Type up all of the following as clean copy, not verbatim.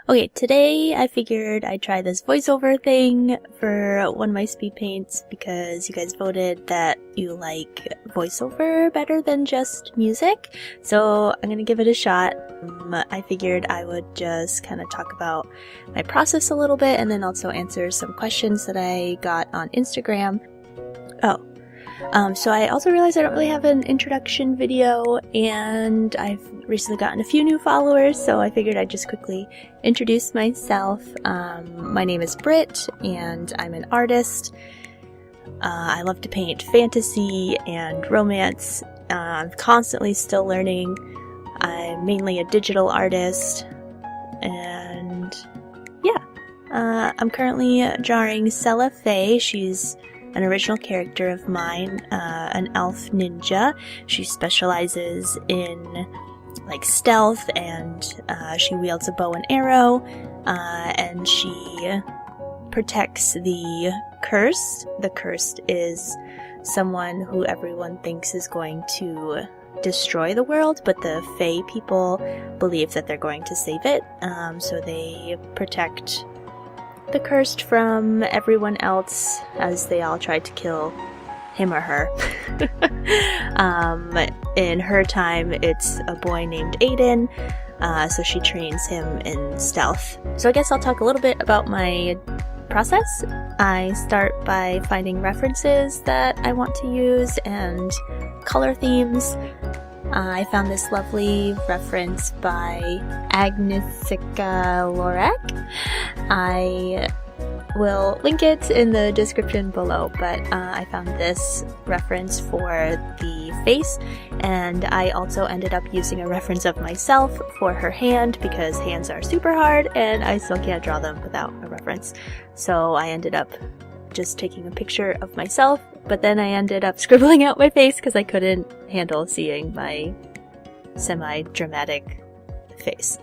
Okay, today I figured I'd try this voiceover thing for one of my speed paints because you guys voted that you like voiceover better than just music. So I'm gonna give it a shot. I figured I would just kind of talk about my process a little bit and then also answer some questions that I got on Instagram. So I also realized I don't really have an introduction video, and I've recently gotten a few new followers, so I figured I'd just quickly introduce myself. My name is Brit, and I'm an artist. I love to paint fantasy and romance. I'm constantly still learning. I'm mainly a digital artist, and yeah. I'm currently drawing Sella Faye. She's an original character of mine, an elf ninja. She specializes in like stealth, and she wields a bow and arrow, and she protects the cursed. The cursed is someone who everyone thinks is going to destroy the world, but the Fae people believe that they're going to save it, so they protect the cursed from everyone else as they all try to kill him or her. In her time, it's a boy named Aiden, so she trains him in stealth. So I guess I'll talk a little bit about my process. I start by finding references that I want to use and color themes. I found this lovely reference by Agnesika Lorek. I will link it in the description below, but I found this reference for the face, and I also ended up using a reference of myself for her hand because hands are super hard and I still can't draw them without a reference. So I ended up just taking a picture of myself, but then I ended up scribbling out my face because I couldn't handle seeing my semi-dramatic face.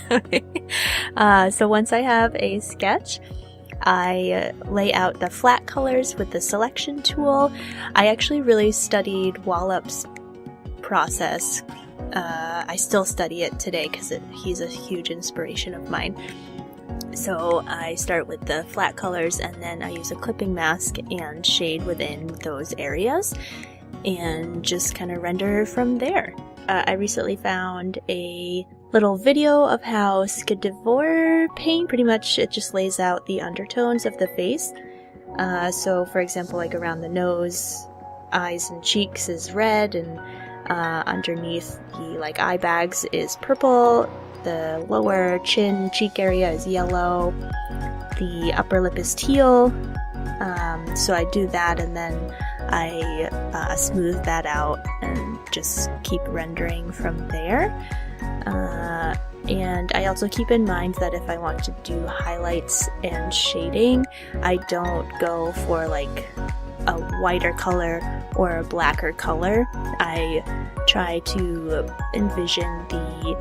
So once I have a sketch, I lay out the flat colors with the selection tool. I actually really studied Wallup's process. I still study it today because he's a huge inspiration of mine. So I start with the flat colors, and then I use a clipping mask and shade within those areas and just kind of render from there. I recently found a little video of how Skidivore paint. Pretty much it just lays out the undertones of the face. So for example, like around the nose, eyes and cheeks is red, and underneath the like eye bags is purple. The lower chin, cheek area is yellow. The upper lip is teal. So I do that, and then I smooth that out and just keep rendering from there. And I also keep in mind that if I want to do highlights and shading, I don't go for like a whiter color or a blacker color. I try to envision the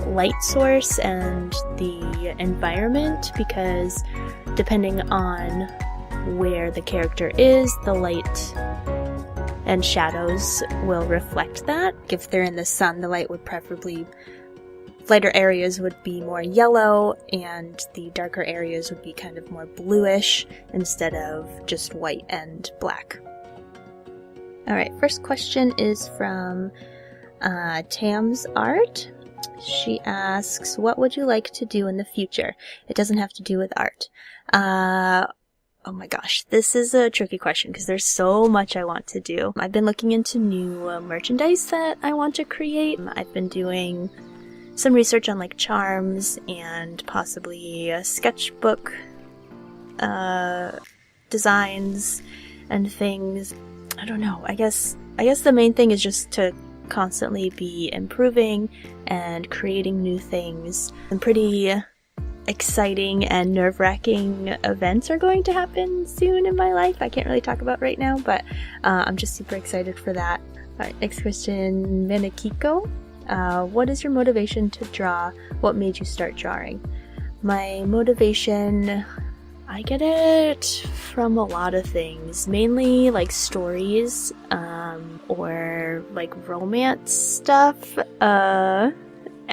light source and the environment, because depending on where the character is, the light and shadows will reflect that. If they're in the sun, the light would preferably, lighter areas would be more yellow, and the darker areas would be kind of more bluish instead of just white and black. Alright, first question is from Tam's Art. She asks, what would you like to do in the future? It doesn't have to do with art. Oh my gosh, this is a tricky question because there's so much I want to do. I've been looking into new merchandise that I want to create. I've been doing some research on like charms and possibly a sketchbook designs and things. I don't know. I guess the main thing is just to constantly be improving and creating new things. Some pretty exciting and nerve-wracking events are going to happen soon in my life. I can't really talk about right now, but I'm just super excited for that. Alright, next question, Menakiko. What is your motivation to draw? What made you start drawing? My motivation, I get it from a lot of things, mainly like stories, or like romance stuff,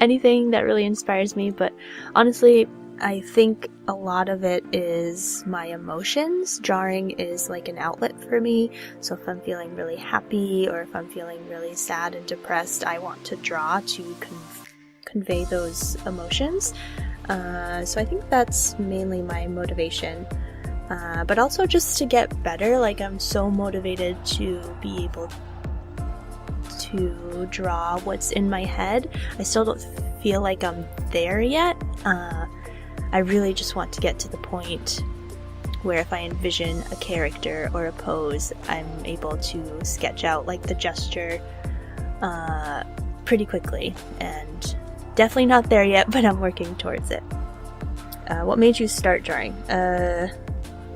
anything that really inspires me, but honestly, I think a lot of it is my emotions. Drawing is like an outlet for me, so if I'm feeling really happy or if I'm feeling really sad and depressed, I want to draw to convey those emotions. So I think that's mainly my motivation. But also just to get better, like I'm so motivated to be able to draw what's in my head. I still don't feel like I'm there yet. I really just want to get to the point where if I envision a character or a pose, I'm able to sketch out like the gesture pretty quickly, and definitely not there yet, but I'm working towards it. What made you start drawing?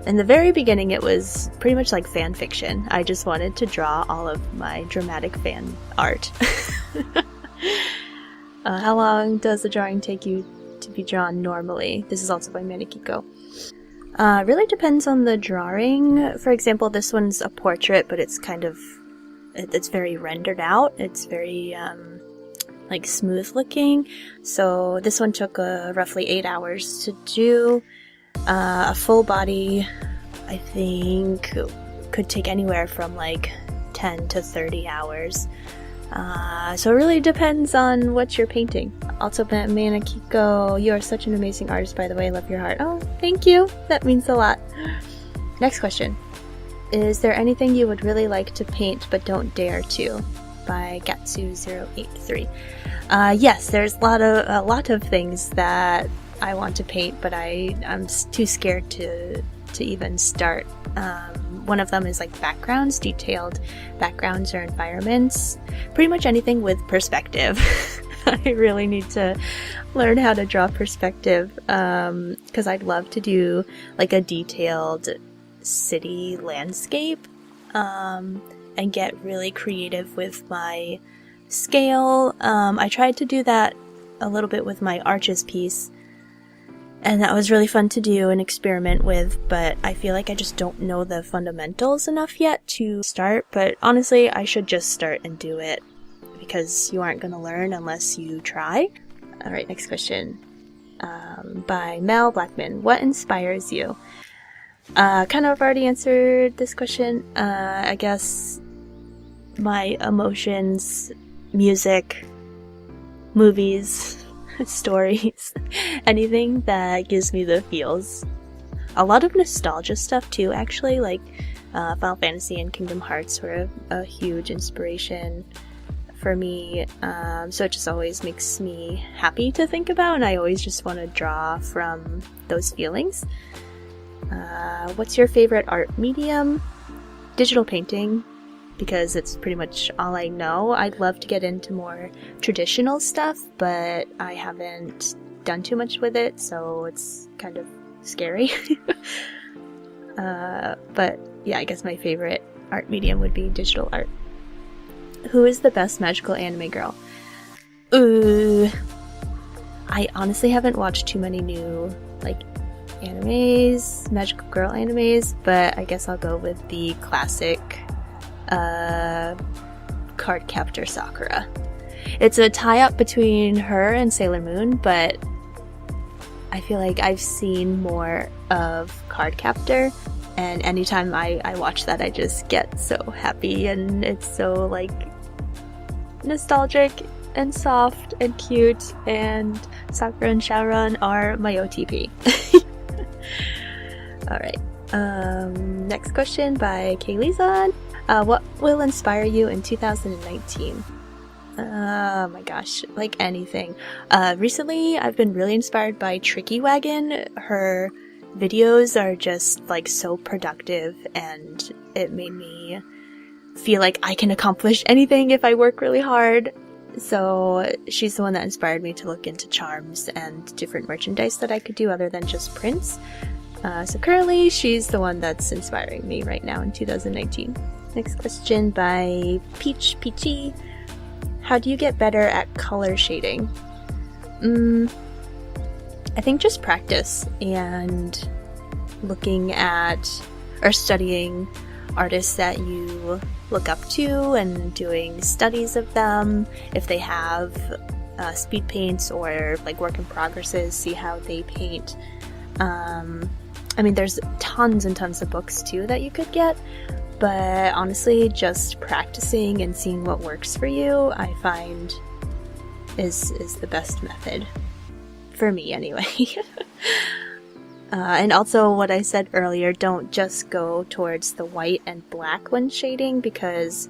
In the very beginning, it was pretty much like fan fiction. I just wanted to draw all of my dramatic fan art. How long does the drawing take you to be drawn normally? This is also by Manikiko. Really depends on the drawing. For example, this one's a portrait, but it's it's very rendered out. It's very like smooth looking. So this one took roughly 8 hours to do. A full body, I think, could take anywhere from like 10 to 30 hours. So it really depends on what you're painting. Also, Manakiko, you are such an amazing artist, by the way. I love your heart. Oh, thank you. That means a lot. Next question. Is there anything you would really like to paint but don't dare to? By Gatsu083. Yes, there's a lot of things that I want to paint, but I'm too scared to even start. One of them is like backgrounds, detailed backgrounds or environments. Pretty much anything with perspective. I really need to learn how to draw perspective, because I'd love to do like a detailed city landscape, and get really creative with my scale. I tried to do that a little bit with my arches piece, and that was really fun to do and experiment with, but I feel like I just don't know the fundamentals enough yet to start. But honestly, I should just start and do it, because you aren't going to learn unless you try. Alright, next question. By Mel Blackman. What inspires you? Kind of already answered this question. I guess my emotions, music, movies, stories, anything that gives me the feels. A lot of nostalgia stuff too, actually, like Final Fantasy and Kingdom Hearts were a huge inspiration for me, so it just always makes me happy to think about, and I always just want to draw from those feelings. What's your favorite art medium? Digital painting, because it's pretty much all I know. I'd love to get into more traditional stuff, but I haven't done too much with it, so it's kind of scary. But yeah, I guess my favorite art medium would be digital art. Who is the best magical anime girl? I honestly haven't watched too many new animes, magical girl animes, but I guess I'll go with the classic Cardcaptor Sakura. It's a tie-up between her and Sailor Moon, but I feel like I've seen more of Cardcaptor, and anytime I watch that, I just get so happy, and it's so nostalgic and soft and cute, and Sakura and Shaoran are my OTP. Alright, next question by Kaylee-san. What will inspire you in 2019? Oh my gosh, anything. Recently, I've been really inspired by Tricky Wagon. Her videos are just so productive, and it made me feel like I can accomplish anything if I work really hard. So she's the one that inspired me to look into charms and different merchandise that I could do other than just prints. So currently, she's the one that's inspiring me right now in 2019. Next question by Peachy. How do you get better at color shading? I think just practice and looking at or studying artists that you look up to and doing studies of them. If they have speed paints or like work in progresses, see how they paint. I mean, there's tons and tons of books too that you could get, but honestly, just practicing and seeing what works for you, I find is the best method. For me, anyway. And also what I said earlier, don't just go towards the white and black when shading, because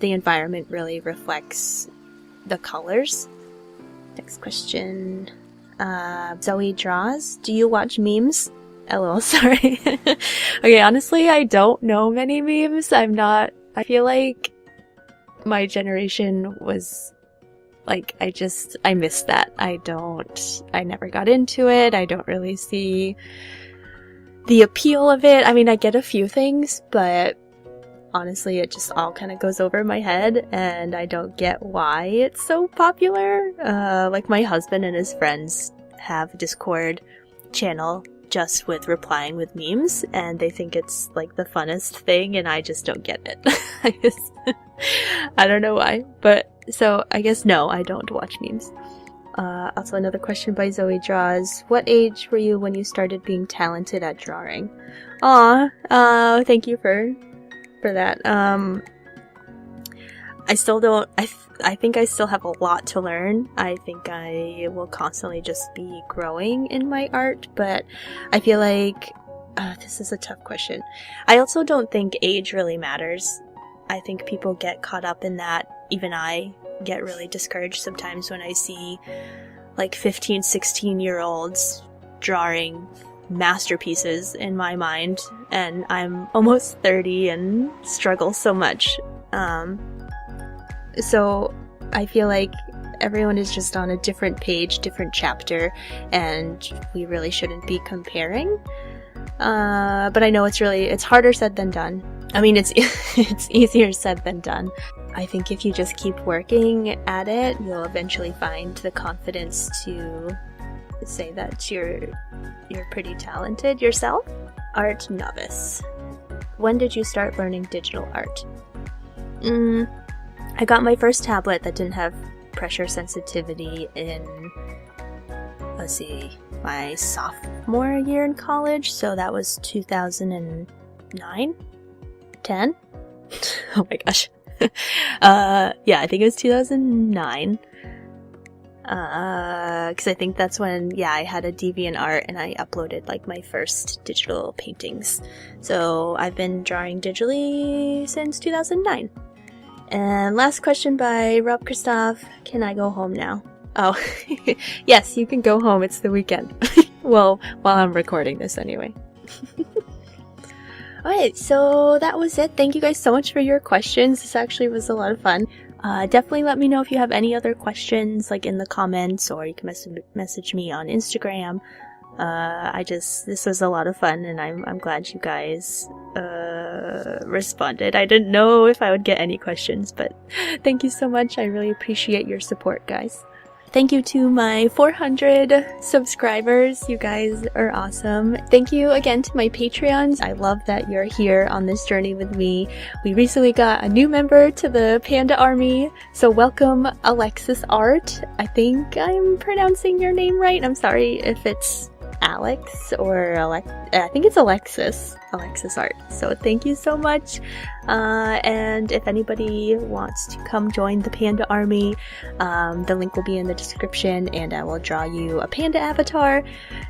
the environment really reflects the colors. Next question. Zoe draws. Do you watch memes? LOL, sorry. Okay, honestly, I don't know many memes. I feel like my generation was like, I missed that. I never got into it. I don't really see the appeal of it. I mean, I get a few things, but honestly, it just all kind of goes over my head, and I don't get why it's so popular. Like, my husband and his friends have a Discord channel just with replying with memes, and they think it's like the funnest thing, and I just don't get it. I don't know why, but so I guess no, I don't watch memes. Also another question by Zoe Draws. What age were you when you started being talented at drawing? Aw, thank you for that. I still don't, I think I still have a lot to learn. I think I will constantly just be growing in my art, but I feel like, this is a tough question. I also don't think age really matters. I think people get caught up in that. Even I get really discouraged sometimes when I see like 15, 16-year-olds drawing masterpieces in my mind, and I'm almost 30 and struggle so much. So I feel like everyone is just on a different page, different chapter, and we really shouldn't be comparing. But I know it's harder said than done. I mean, it's easier said than done. I think if you just keep working at it, you'll eventually find the confidence to say that you're pretty talented yourself. Art novice. When did you start learning digital art? I got my first tablet that didn't have pressure sensitivity in, let's see, my sophomore year in college, so that was 2009? 10? Oh my gosh. Yeah, I think it was 2009. Because I think that's when, I had a DeviantArt and I uploaded like my first digital paintings. So I've been drawing digitally since 2009. And last question by Rob Christoph. Can I go home now? Oh, yes, you can go home. It's the weekend. Well, while I'm recording this anyway. Alright, so that was it. Thank you guys so much for your questions. This actually was a lot of fun. Definitely let me know if you have any other questions, like in the comments, or you can message me on Instagram. This was a lot of fun, and I'm glad you guys responded. I didn't know if I would get any questions, but thank you so much. I really appreciate your support, guys. Thank you to my 400 subscribers. You guys are awesome. Thank you again to my Patreons. I love that you're here on this journey with me. We recently got a new member to the Panda Army, so welcome, Alexis Art. I think I'm pronouncing your name right. I'm sorry if it's Alex or I think it's Alexis Art. So thank you so much. And if anybody wants to come join the Panda Army, the link will be in the description, and I will draw you a panda avatar.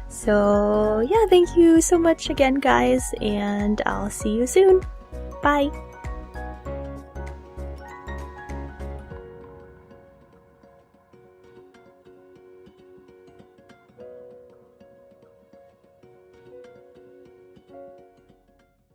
So yeah, thank you so much again, guys, and I'll see you soon. Bye.